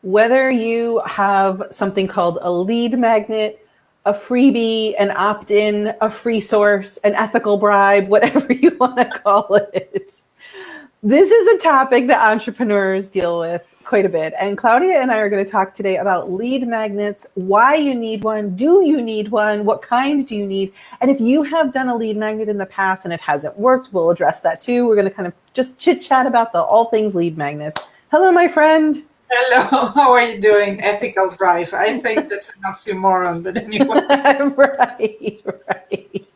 whether you have something called a lead magnet, a freebie, an opt-in, a free source, an ethical bribe, whatever you want to call it. This is a topic that entrepreneurs deal with quite a bit. And Claudia and I are going to talk today about lead magnets, why you need one, do you need one, what kind do you need? And if you have done a lead magnet in the past and it hasn't worked, we'll address that too. We're going to kind of just chit chat about all things lead magnets. Hello, my friend. Hello, how are you doing? Ethical bribe. I think that's an oxymoron, but anyway. Right.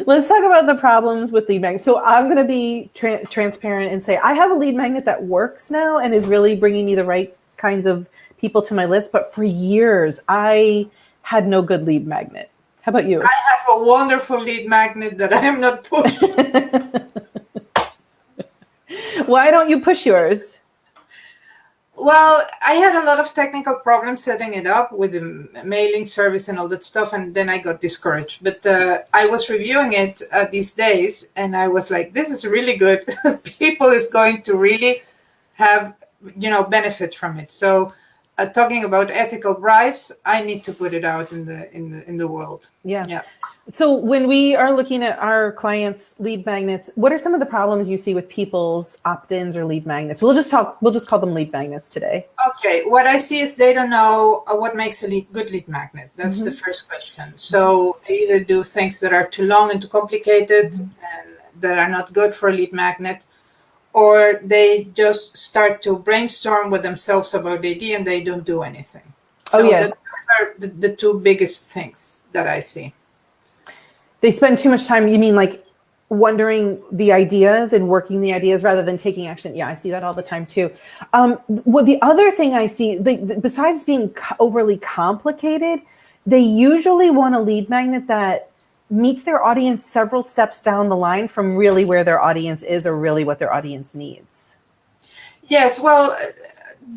Let's talk about the problems with lead magnets. So I'm going to be transparent and say I have a lead magnet that works now and is really bringing me the right kinds of people to my list. But for years, I had no good lead magnet. How about you? I have a wonderful lead magnet that I am not pushing. Why don't you push yours? Well, I had a lot of technical problems setting it up with the mailing service and all that stuff, and then I got discouraged. But I was reviewing it these days, and I was like, this is really good. People is going to really have, benefit from it. So talking about ethical bribes, I need to put it out in the world. Yeah. So when we are looking at our clients' lead magnets, what are some of the problems you see with people's opt-ins or lead magnets? We'll just call them lead magnets today. Okay. What I see is they don't know what makes a good lead magnet. That's the first question. So they either do things that are too long and too complicated and that are not good for a lead magnet, or they just start to brainstorm with themselves about the idea and they don't do anything. So those are the two biggest things that I see. They spend too much time, you mean like wondering the ideas and working the ideas rather than taking action? Yeah, I see that all the time too. Well, the other thing I see, besides being overly complicated, they usually want a lead magnet that meets their audience several steps down the line from really where their audience is or really what their audience needs. Yes, well,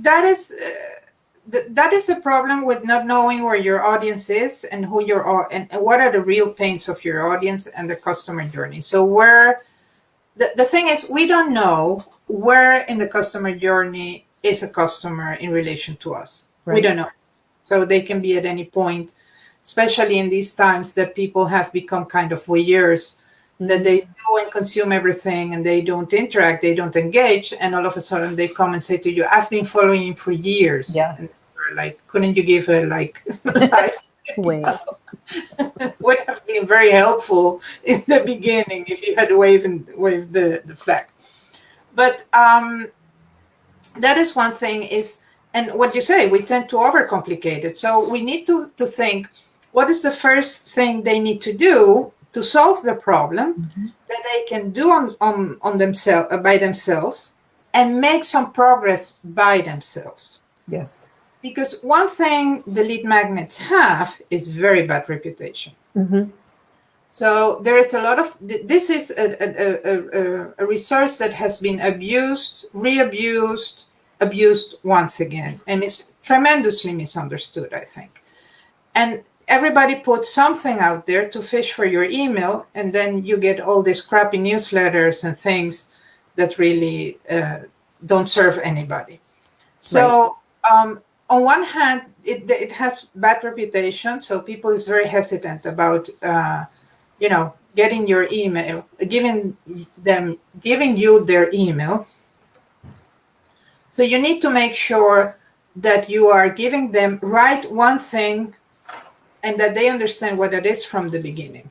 that is a problem with not knowing where your audience is and who you are and what are the real pains of your audience and the customer journey. So the thing is, we don't know where in the customer journey is a customer in relation to us. Right. We don't know. So they can be at any point, especially in these times that people have become kind of voyeurs, that they do and consume everything and they don't interact, they don't engage, and all of a sudden they come and say to you, I've been following you for years. Yeah. And you're like, couldn't you give a life? Wait. Would have been very helpful in the beginning if you had waved the flag. But that is one thing and what you say, we tend to overcomplicate it. So we need to think, what is the first thing they need to do to solve the problem that they can do on themselves by themselves and make some progress by themselves. Yes. Because one thing the lead magnets have is very bad reputation. So there is a lot of, this is a resource that has been abused, re-abused, abused once again, and is tremendously misunderstood, I think. And everybody puts something out there to fish for your email, and then you get all these crappy newsletters and things that really don't serve anybody. So on one hand, it has bad reputation, so people is very hesitant about getting your email, giving you their email. So you need to make sure that you are giving them one thing and that they understand what it is from the beginning.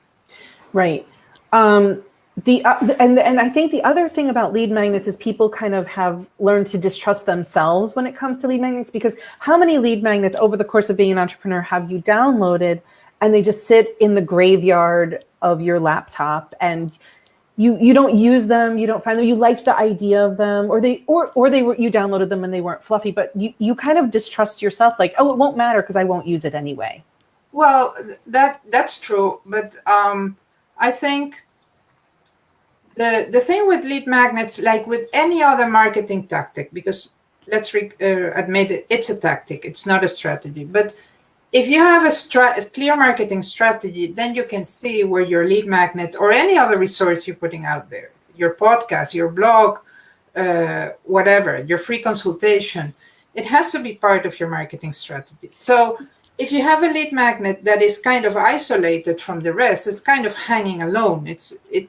Right. And I think the other thing about lead magnets is people kind of have learned to distrust themselves when it comes to lead magnets, because how many lead magnets over the course of being an entrepreneur have you downloaded and they just sit in the graveyard of your laptop and you don't use them, you don't find them, you liked the idea of them, or you downloaded them and they weren't fluffy, but you kind of distrust yourself, like, oh, it won't matter because I won't use it anyway. Well, that's true, but I think the thing with lead magnets, like with any other marketing tactic, because let's admit it, it's a tactic, it's not a strategy. But if you have a clear marketing strategy, then you can see where your lead magnet or any other resource you're putting out there, your podcast, your blog, whatever, your free consultation, It has to be part of your marketing strategy. So if you have a lead magnet that is kind of isolated from the rest, it's kind of hanging alone.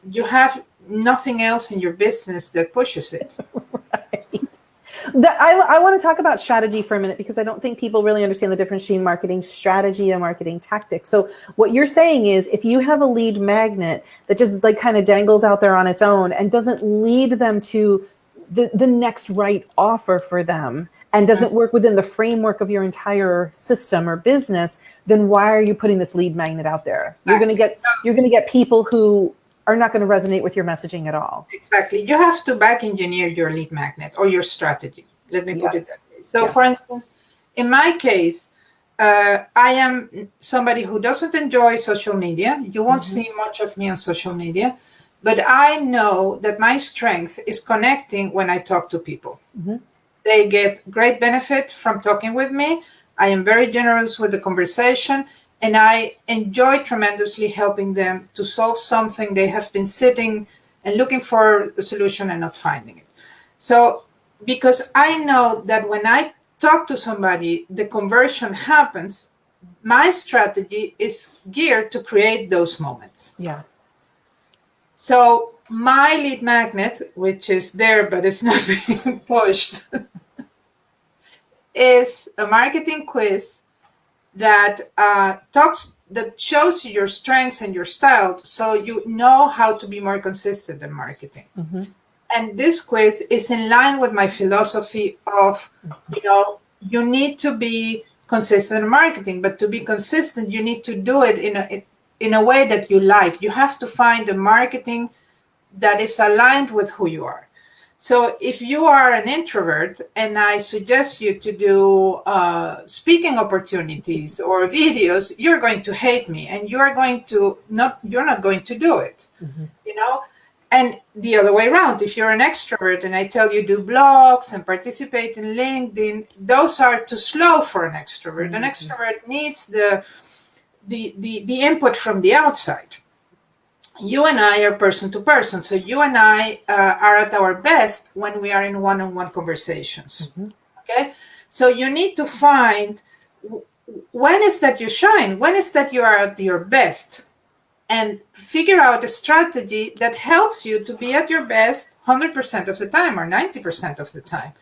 You have nothing else in your business that pushes it. Right. I want to talk about strategy for a minute, because I don't think people really understand the difference between marketing strategy and marketing tactics. So what you're saying is, if you have a lead magnet that just like kind of dangles out there on its own and doesn't lead them to the next right offer for them, and doesn't work within the framework of your entire system or business, then why are you putting this lead magnet out there? You're going to get people who are not going to resonate with your messaging at all. Exactly. You have to back engineer your lead magnet or your strategy. Let me put it that way. So for instance, in my case, I am somebody who doesn't enjoy social media. You won't see much of me on social media, but I know that my strength is connecting when I talk to people. They get great benefit from talking with me. I am very generous with the conversation, and I enjoy tremendously helping them to solve something they have been sitting and looking for a solution and not finding it. So because I know that when I talk to somebody, the conversion happens, my strategy is geared to create those moments. Yeah. So my lead magnet, which is there but it's not being pushed, is a marketing quiz that shows you your strengths and your style, so you know how to be more consistent in marketing. And this quiz is in line with my philosophy of, you need to be consistent in marketing, but to be consistent, you need to do it in a way that you like. You have to find a marketing that is aligned with who you are. So if you are an introvert and I suggest you to do speaking opportunities or videos, you're going to hate me, and you're not going to do it, And the other way around, if you're an extrovert and I tell you do blogs and participate in LinkedIn, those are too slow for an extrovert. An extrovert needs the input from the outside. You and I are person to person. So you and I are at our best when we are in one-on-one conversations. Okay. So you need to find when is that you shine, when is that you are at your best, and figure out a strategy that helps you to be at your best 100% of the time or 90% of the time.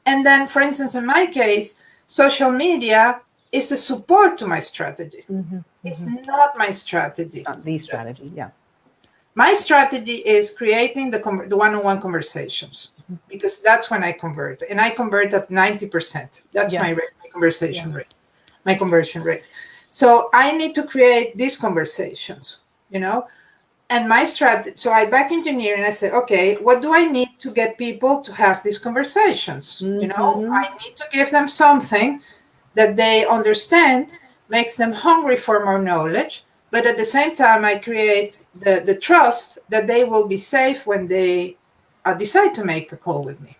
And then, for instance, in my case, social media is a support to my strategy. It's not my strategy. Not the strategy, yeah. My strategy is creating the one-on-one conversations, because that's when I convert, and I convert at 90%. That's my rate, my conversion rate. So I need to create these conversations, and my strategy. So I back engineer and I say, okay, what do I need to get people to have these conversations? I need to give them something that they understand, makes them hungry for more knowledge. But at the same time, I create the trust that they will be safe when they decide to make a call with me.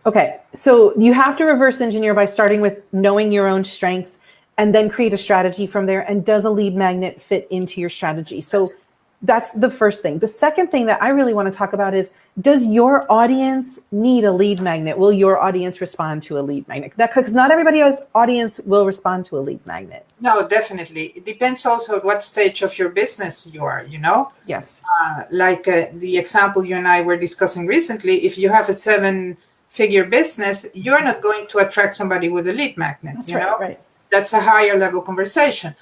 Okay, so you have to reverse engineer by starting with knowing your own strengths, and then create a strategy from there. And does a lead magnet fit into your strategy? So that's the first thing. The second thing that I really want to talk about is, does your audience need a lead magnet? Will your audience respond to a lead magnet? Because not everybody's audience will respond to a lead magnet. No, definitely. It depends also at what stage of your business you are, Yes. Like the example you and I were discussing recently, if you have a 7-figure business, you're not going to attract somebody with a lead magnet. That's right. That's a higher level conversation.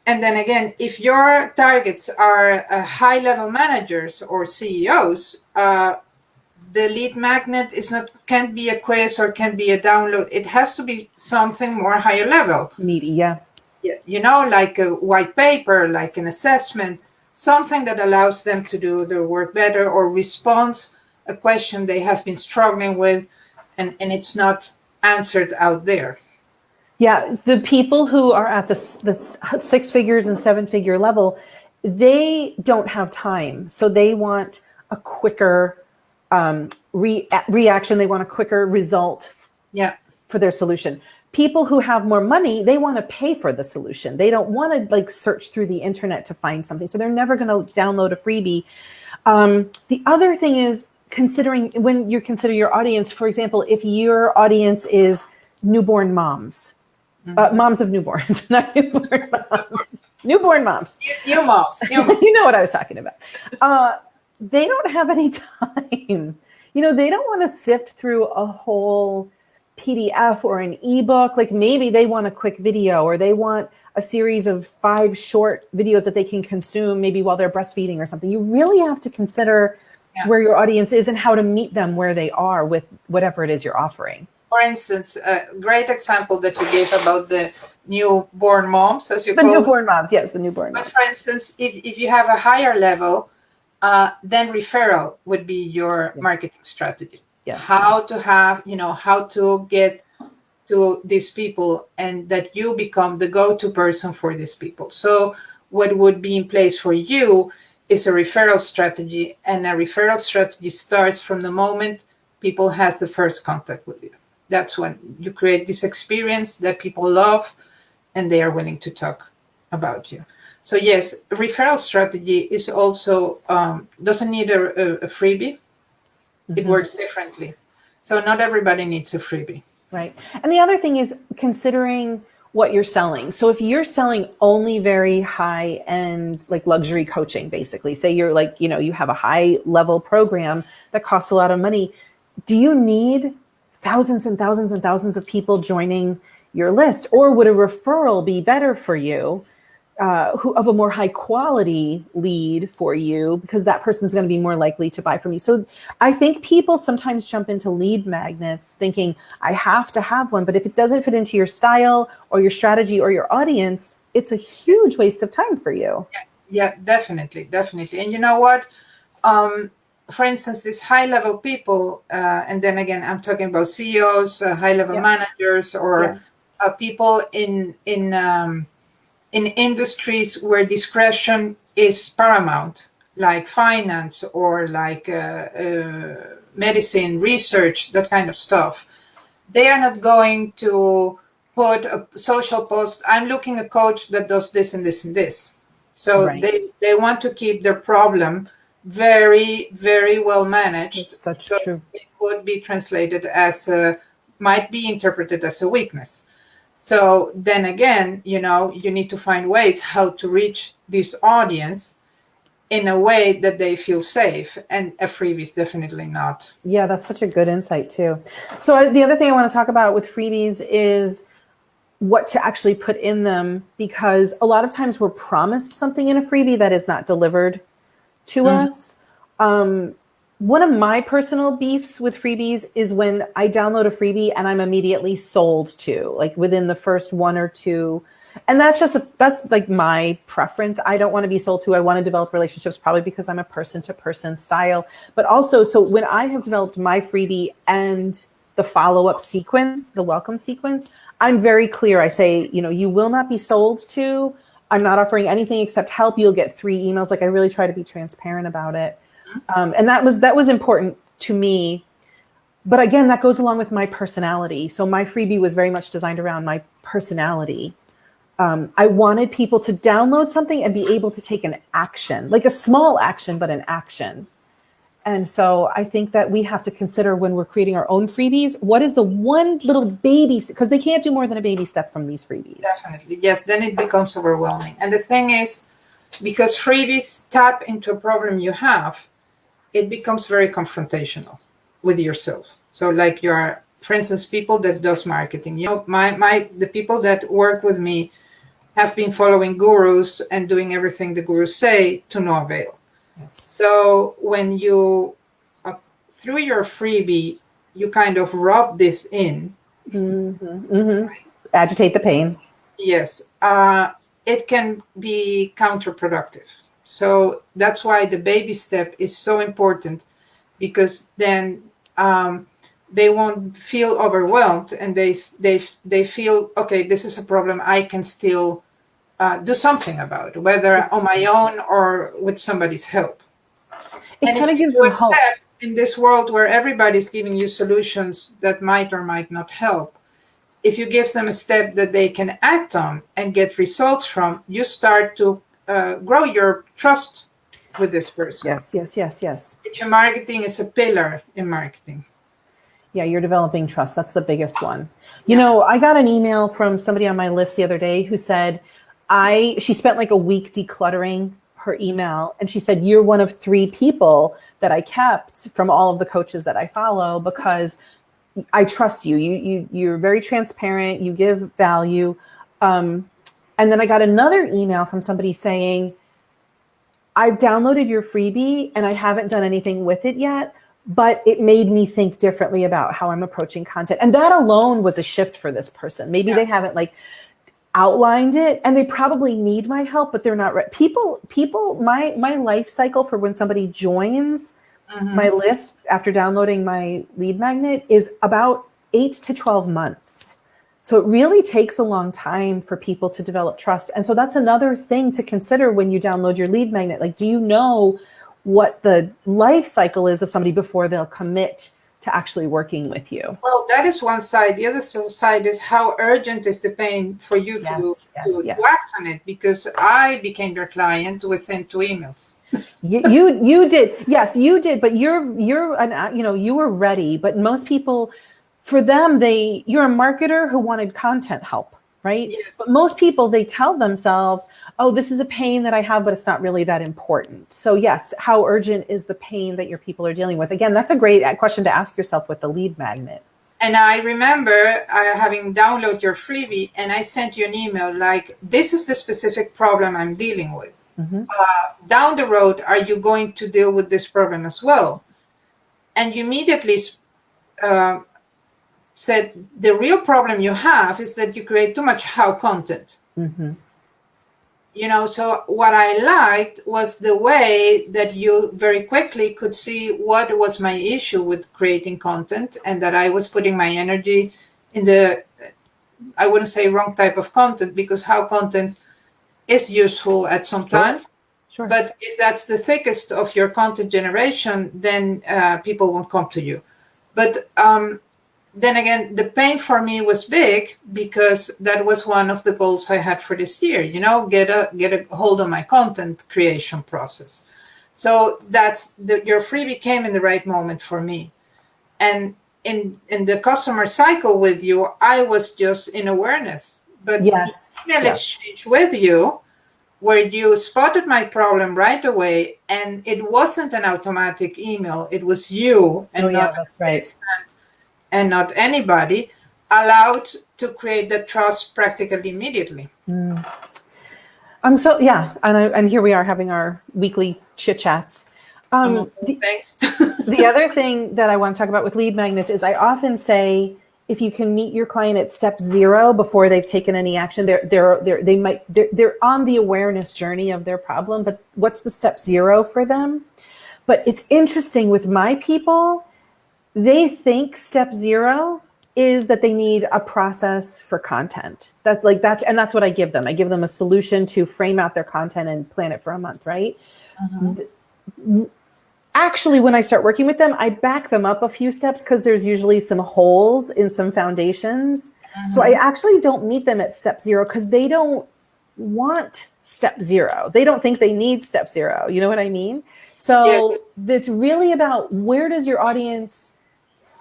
And then again, if your targets are high level managers or CEOs, the lead magnet can't be a quiz or can be a download. It has to be something more higher level. Meaty, yeah. Like a white paper, like an assessment, something that allows them to do their work better or responds a question they have been struggling with, and it's not answered out there. Yeah, the people who are at the 6 figures and 7-figure level, they don't have time. So they want a quicker reaction. They want a quicker result for their solution. People who have more money, they want to pay for the solution. They don't want to search through the internet to find something. So they're never going to download a freebie. The other thing is, considering when you consider your audience, for example, if your audience is newborn moms, moms of newborns, not newborn moms, newborn moms. New moms. You know what I was talking about. They don't have any time. They don't want to sift through a whole PDF or an ebook. Like maybe they want a quick video, or they want a series of 5 short videos that they can consume maybe while they're breastfeeding or something. You really have to consider where your audience is and how to meet them where they are with whatever it is you're offering. For instance, a great example that you gave about the newborn moms, as you The call newborn moms, yes, the newborn moms. But for instance, if you have a higher level, then referral would be your marketing strategy. Yes. How to have, how to get to these people, and that you become the go-to person for these people. So what would be in place for you is a referral strategy, and a referral strategy starts from the moment people has the first contact with you. That's when you create this experience that people love and they are willing to talk about you. So yes, referral strategy is also doesn't need a freebie. It works differently. So not everybody needs a freebie. Right. And the other thing is considering what you're selling. So if you're selling only very high end, like luxury coaching, basically, say you're like, you have a high level program that costs a lot of money. Do you need thousands and thousands and thousands of people joining your list? Or would a referral be better for you, of a more high quality lead for you, because that person's going to be more likely to buy from you? So I think people sometimes jump into lead magnets thinking, I have to have one. But if it doesn't fit into your style or your strategy or your audience, it's a huge waste of time for you. Yeah, definitely. And you know what? For instance, these high-level people, and then again, I'm talking about CEOs, high-level managers, or people in industries where discretion is paramount, like finance or like medicine, research, that kind of stuff. They are not going to put a social post, I'm looking a coach that does this and this and this. So they want to keep their problem very, very well managed. That's true. It would be translated as might be interpreted as a weakness. So then again, you need to find ways how to reach this audience in a way that they feel safe, and a freebie is definitely not. Yeah, that's such a good insight too. So the other thing I want to talk about with freebies is what to actually put in them, because a lot of times we're promised something in a freebie that is not delivered to us. One of my personal beefs with freebies is when I download a freebie and I'm immediately sold to, like within the first 1 or 2. And that's like my preference. I don't want to be sold to. I want to develop relationships, probably because I'm a person-to-person style. But also, so when I have developed my freebie and the follow-up sequence, the welcome sequence, I'm very clear. I say, you will not be sold to. I'm not offering anything except help. You'll get 3 emails. Like I really try to be transparent about it. And that was important to me. But again, that goes along with my personality. So my freebie was very much designed around my personality. I wanted people to download something and be able to take an action, like a small action, but an action. And so I think that we have to consider when we're creating our own freebies, what is the one little baby, because they can't do more than a baby step from these freebies. Definitely. Yes, then it becomes overwhelming. And the thing is, because freebies tap into a problem you have, it becomes very confrontational with yourself. So like you are, for instance, people that does marketing, the people that work with me have been following gurus and doing everything the gurus say to no avail. Yes. So when you, through your freebie, you kind of rub this in. Agitate the pain. Yes. It can be counterproductive. So that's why the baby step is so important, because then they won't feel overwhelmed, and they feel, okay, this is a problem I can still do something about, whether on my own or with somebody's help. It kind of gives them hope. In this world where everybody's giving you solutions that might or might not help, if you give them a step that they can act on and get results from, you start to grow your trust with this person. Yes. Your marketing is a pillar in marketing. Yeah, you're developing trust. That's the biggest one. You know, I got an email from somebody on my list the other day who said she spent like a week decluttering her email, and she said, you're one of 3 people that I kept from all of the coaches that I follow because I trust you. You're very transparent. You give value. And then I got another email from somebody saying, I've downloaded your freebie and I haven't done anything with it yet, but it made me think differently about how I'm approaching content. And that alone was a shift for this person. Maybe they haven't like outlined it, and they probably need my help, but they're not ready. People, my life cycle for when somebody joins my list after downloading my lead magnet is about 8 to 12 months. So it really takes a long time for people to develop trust. And so that's another thing to consider when you download your lead magnet. Like, do you know what the life cycle is of somebody before they'll commit to actually working with you? Well, that is one side. The other side is how urgent is the pain for you to act on it? Because I became your client within 2 emails. You did. Yes, you did. But you were ready. But most people, for them, you're a marketer who wanted content help, right? Yes. But most people, they tell themselves, oh, this is a pain that I have, but it's not really that important. So yes, how urgent is the pain that your people are dealing with? Again, that's a great question to ask yourself with the lead magnet. And I remember having downloaded your freebie, and I sent you an email like, this is the specific problem I'm dealing with. Down the road, are you going to deal with this problem as well? And you immediately said, the real problem you have is that you create too much how content. You know, so what I liked was the way that you very quickly could see what was my issue with creating content, and that I was putting my energy in the, I wouldn't say wrong type of content, because how content is useful at some times. Sure. But if that's the thickest of your content generation, then people won't come to you. But then again, the pain for me was big, because that was one of the goals I had for this year, you know, get a hold of my content creation process. So that's your freebie came in the right moment for me. And in the customer cycle with you, I was just in awareness. But the email exchange with you, where you spotted my problem right away, and it wasn't an automatic email, it was you and and not anybody, allowed to create the trust practically immediately. And here we are having our weekly chit chats. Thanks. The other thing that I want to talk about with lead magnets is I often say, if you can meet your client at step 0 before they've taken any action, they're on the awareness journey of their problem, but what's the step 0 for them? But it's interesting with my people, they think step 0 is that they need a process for content. And that's what I give them. I give them a solution to frame out their content and plan it for a month, right? Actually, when I start working with them, I back them up a few steps, because there's usually some holes in some foundations. So I actually don't meet them at step 0, because they don't want step 0. They don't think they need step 0. You know what I mean? So it's really about, where does your audience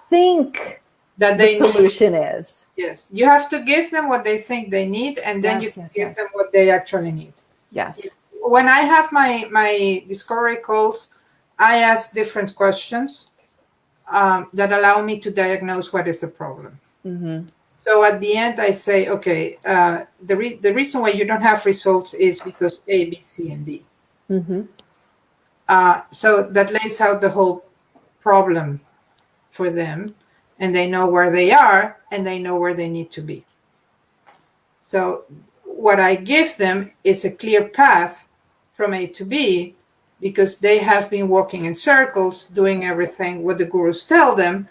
think that the solution is? Yes, you have to give them what they think they need, and then you can give them what they actually need. Yes. When I have my discovery calls, I ask different questions that allow me to diagnose what is the problem. So at the end, I say, okay, the reason why you don't have results is because A, B, C, and D. So that lays out the whole problem for them, and they know where they are, and they know where they need to be. So what I give them is a clear path from A to B, because they have been walking in circles, doing everything what the gurus tell them,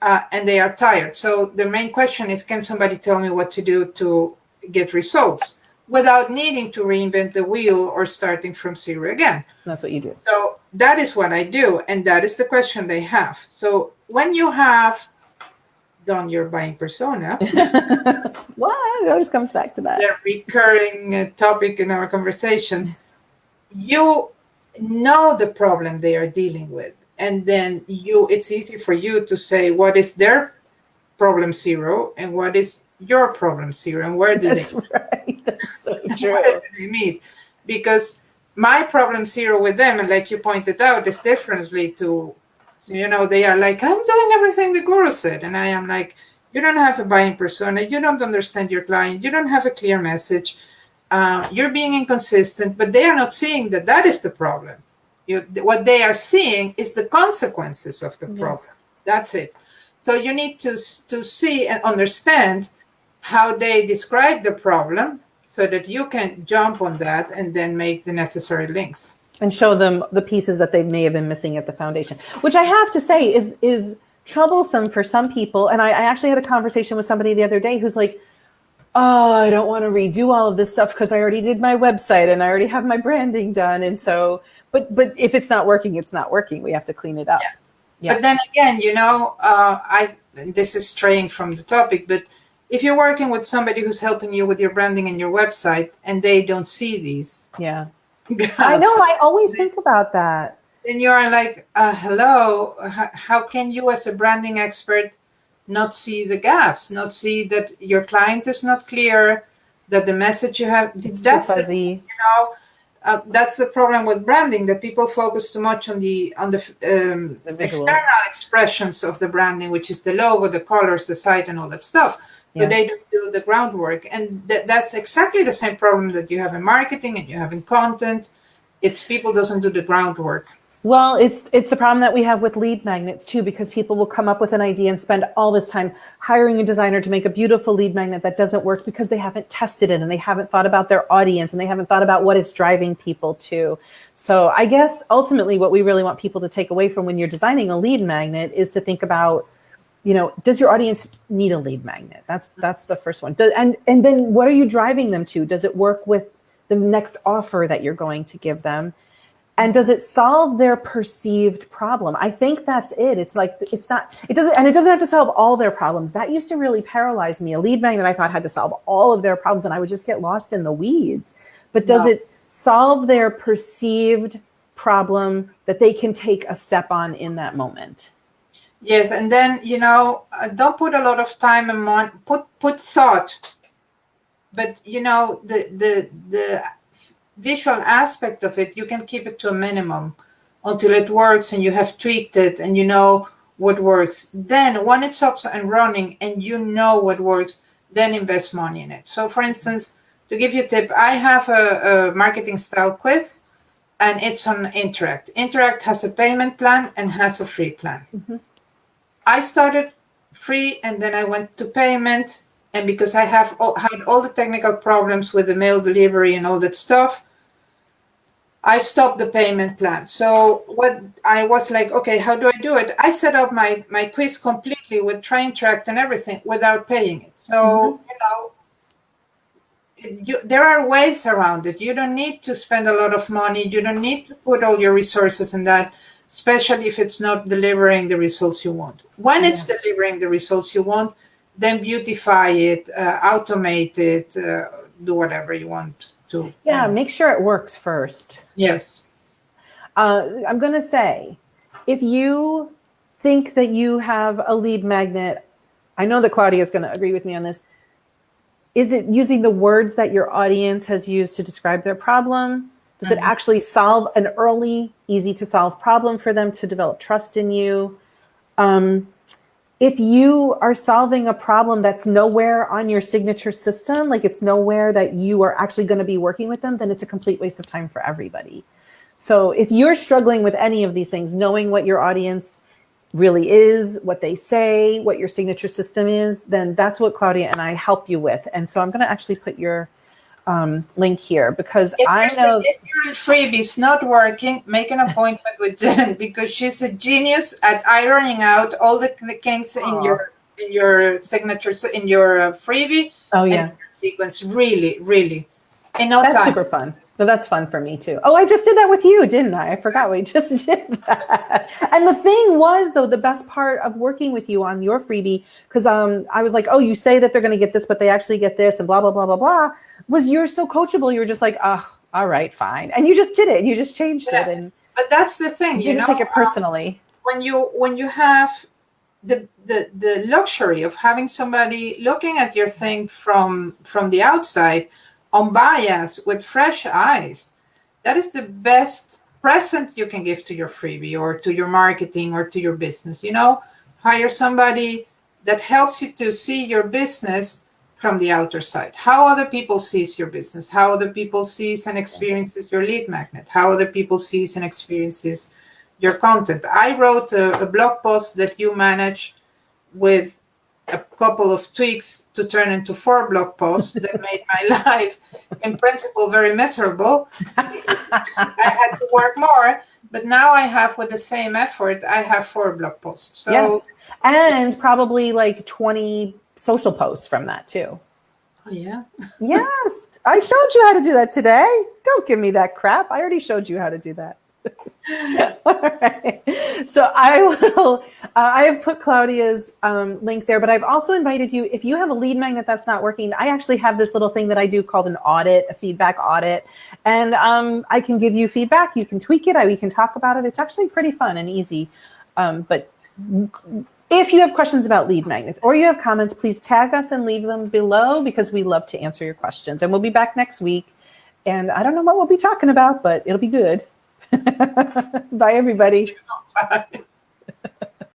and they are tired. So the main question is, can somebody tell me what to do to get results without needing to reinvent the wheel or starting from 0 again? That's what you do. So that is what I do, and that is the question they have. So when you have done your buying persona, what? It always comes back to that. The recurring topic in our conversations, you know the problem they are dealing with. And then it's easy for you to say what is their problem zero and what is your problem zero, and where do That's right. That's so true. where do they meet? Because my problem zero with them, and like you pointed out, is differently to, they are like, I'm doing everything the guru said. And I am like, you don't have a buying persona. You don't understand your client. You don't have a clear message. You're being inconsistent, but they are not seeing that is the problem. What they are seeing is the consequences of the problem. Yes. That's it. So you need to see and understand how they describe the problem so that you can jump on that and then make the necessary links. And show them the pieces that they may have been missing at the foundation, which I have to say is troublesome for some people. And I actually had a conversation with somebody the other day who's like, oh, I don't want to redo all of this stuff because I already did my website and I already have my branding done. And so, but if it's not working, it's not working. We have to clean it up. Yeah. Yeah. But then again, this is straying from the topic, but if you're working with somebody who's helping you with your branding and your website and they don't see these. Yeah. I know. I always think about that. Then you're like, hello, how can you as a branding expert not see the gaps, not see that your client is not clear, that the message you have, that's fuzzy. That's the problem with branding, that people focus too much on the external expressions of the branding, which is the logo, the colors, the site, and all that stuff. Yeah. But they don't do the groundwork. And that's exactly the same problem that you have in marketing and you have in content. It's people doesn't do the groundwork. Well, it's the problem that we have with lead magnets too, because people will come up with an idea and spend all this time hiring a designer to make a beautiful lead magnet that doesn't work because they haven't tested it and they haven't thought about their audience and they haven't thought about what it's driving people to. So I guess ultimately what we really want people to take away from when you're designing a lead magnet is to think about, does your audience need a lead magnet? That's the first one. And then what are you driving them to? Does it work with the next offer that you're going to give them? And does it solve their perceived problem? I think that's it. It doesn't have to solve all their problems. That used to really paralyze me. A lead magnet I thought had to solve all of their problems and I would just get lost in the weeds. But does it solve their perceived problem that they can take a step on in that moment? Yes, and then, don't put a lot of time and money, put thought. But, the visual aspect of it, you can keep it to a minimum until it works and you have tweaked it and you know what works. Then when it's up and running and you know what works, then invest money in it. So for instance, to give you a tip, I have a marketing style quiz and it's on Interact. Interact has a payment plan and has a free plan. Mm-hmm. I started free and then I went to payment. And because I had all the technical problems with the mail delivery and all that stuff, I stopped the payment plan. So what I was like, okay, how do I do it? I set up my quiz completely with train track and everything without paying it. So, there are ways around it. You don't need to spend a lot of money. You don't need to put all your resources in that, especially if it's not delivering the results you want. When it's delivering the results you want, then beautify it, automate it, do whatever you want to. Yeah, make sure it works first. Yes. I'm going to say, if you think that you have a lead magnet, I know that Claudia is going to agree with me on this. Is it using the words that your audience has used to describe their problem? Does it actually solve an early, easy to solve problem for them to develop trust in you? If you are solving a problem that's nowhere on your signature system, like it's nowhere that you are actually going to be working with them, then it's a complete waste of time for everybody. So if you're struggling with any of these things, knowing what your audience really is, what they say, what your signature system is, then that's what Claudia and I help you with. And so I'm going to actually put your link here because if know if your freebies not working, make an appointment with Jen because she's a genius at ironing out all the kinks in your signatures in your freebie. Oh yeah, and your sequence really in no time. That's super fun. No, that's fun for me too. Oh, I just did that with you, didn't I? I forgot we just did that. And the thing was, though, the best part of working with you on your freebie, because I was like, oh, you say that they're going to get this, but they actually get this and blah, blah, blah, blah, blah, was you're so coachable. You were just like, I all right, fine. And you just did it. You just changed it, and but that's the thing. you didn't take it personally. When you have the luxury of having somebody looking at your thing from the outside, unbiased, with fresh eyes, that is the best present you can give to your freebie or to your marketing or to your business. Hire somebody that helps you to see your business from the outer side, how other people sees your business, how other people sees and experiences your lead magnet, how other people sees and experiences your content. I wrote a blog post that you manage with a couple of tweaks to turn into 4 blog posts that made my life in principle very miserable because I had to work more. But now I have, with the same effort, I have 4 blog posts. So, yes, and probably like 20 social posts from that too. Oh, yeah. Yes, I showed you how to do that today. Don't give me that crap. I already showed you how to do that. All right. So I will. I have put Claudia's link there, but I've also invited you. If you have a lead magnet that's not working, I actually have this little thing that I do called an audit, a feedback audit, and I can give you feedback. You can tweak it. We can talk about it. It's actually pretty fun and easy. But if you have questions about lead magnets or you have comments, please tag us and leave them below because we love to answer your questions. And we'll be back next week. And I don't know what we'll be talking about, but it'll be good. Bye, everybody. Bye.